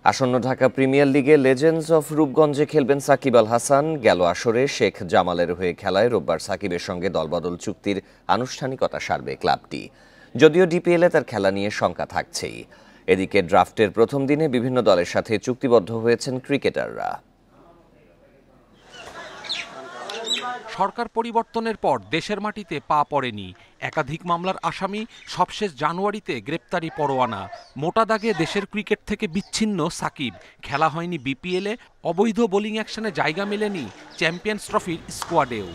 আসন্ন ঢাকা প্রিমিয়ার লিগে legends of রূপগঞ্জে খেলবেন সাকিব আল হাসান। গেল আসরে শেখ জামালের হয়ে খেলায় রোববার সাকিবের সঙ্গে দলবদল চুক্তির আনুষ্ঠানিকতা সারবে ক্লাবটি। যদিও ডিপিএলে তার খেলা নিয়ে শঙ্কা থাকছেই। এদিকে ড্রাফটের প্রথম দিনে বিভিন্ন দলের সাথে চুক্তিবদ্ধ হয়েছেন ক্রিকেটাররা। সরকার পরিবর্তনের পর দেশের মাটিতে পা পড়েনি। একাধিক মামলার আসামি, সবশেষ জানুয়ারিতে গ্রেপ্তারি পরোয়ানা। মোটা দাগে দেশের ক্রিকেট থেকে বিচ্ছিন্ন সাকিব। খেলা হয়নি বিপিএলে, অবৈধ বোলিং অ্যাকশনে জায়গা মেলেনি চ্যাম্পিয়ন্স ট্রফির স্কোয়াডেও।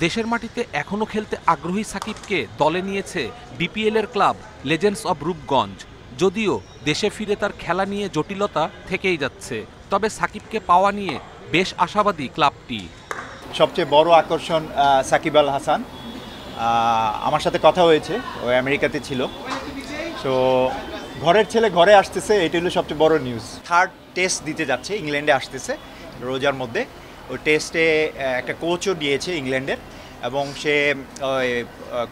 দেশের মাটিতে এখনও খেলতে আগ্রহী সাকিবকে দলে নিয়েছে বিপিএলের ক্লাব লেজেন্ডস অব রূপগঞ্জ। যদিও দেশে ফিরে তার খেলা নিয়ে জটিলতা থেকেই যাচ্ছে, তবে সাকিবকে পাওয়া নিয়ে বেশ আশাবাদী ক্লাবটি। সবচেয়ে বড় আকর্ষণ সাকিব আল হাসান। আমার সাথে কথা হয়েছে, ও আমেরিকাতে ছিল। সো ঘরের ছেলে ঘরে আসতেছে, এটি হলো সবচেয়ে বড় নিউজ। থার্ড টেস্ট দিতে যাচ্ছে, ইংল্যান্ডে আসতেছে রোজার মধ্যে। ওই টেস্টে একটা কোচও দিয়েছে ইংল্যান্ডের, এবং সে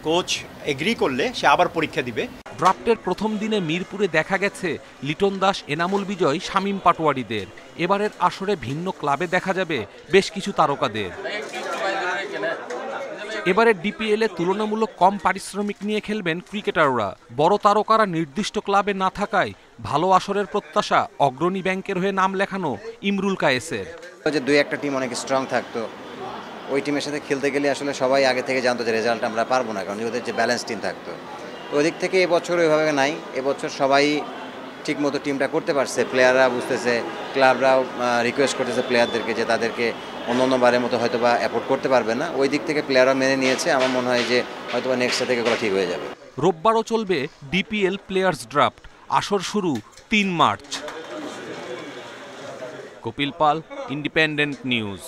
কোচ এগ্রি করলে সে আবার পরীক্ষা দিবে। ড্রাফটের প্রথম দিনে মিরপুরে দেখা গেছে লিটন দাস, এনামুল বিজয়, শামীম পাটোয়ারিদের। এবারের আসরে ভিন্ন ক্লাবে দেখা যাবে বেশ কিছু তারকাদের। এবারের ডিপিএলে তুলনামূলক কম পারিশ্রমিক নিয়ে খেলবেন ক্রিকেটাররা। বড় তারকারা নির্দিষ্ট ক্লাবে না থাকায় ভালো আসরের প্রত্যাশা অগ্রণী ব্যাংকের হয়ে নাম লেখানো ইমরুল কায়েসের। যে দুই একটা টিম অনেক স্ট্রং থাকতো, ওই টিমের সাথে খেলতে গেলে আসলে সবাই আগে থেকে জানতো যে রেজাল্ট আমরা পারবো না, কারণ ওদের যে ব্যালেন্স টিম থাকতো। ওই দিক থেকে এবছর ওইভাবে নাই। এবছর সবাই ঠিকমতো টিমটা করতে পারছে, প্লেয়াররা বুঝতেছে, ক্লাবরাও রিকোয়েস্ট করতেছে প্লেয়ারদেরকে যে তাদেরকে অন্যবারের মতো হয়তো বা অ্যাফোর্ড করতে পারবে না। ওই দিক থেকে প্লেয়াররা মেনে নিয়েছে। আমার মনে হয় যে হয়তো বা নেক্সট থেকে এগুলো ঠিক হয়ে যাবে। রোববারও চলবে ডিপিএল প্লেয়ার্স ড্রাফট। আসর শুরু 3 মার্চ। কপিল পাল, ইন্ডিপেন্ডেন্ট নিউজ।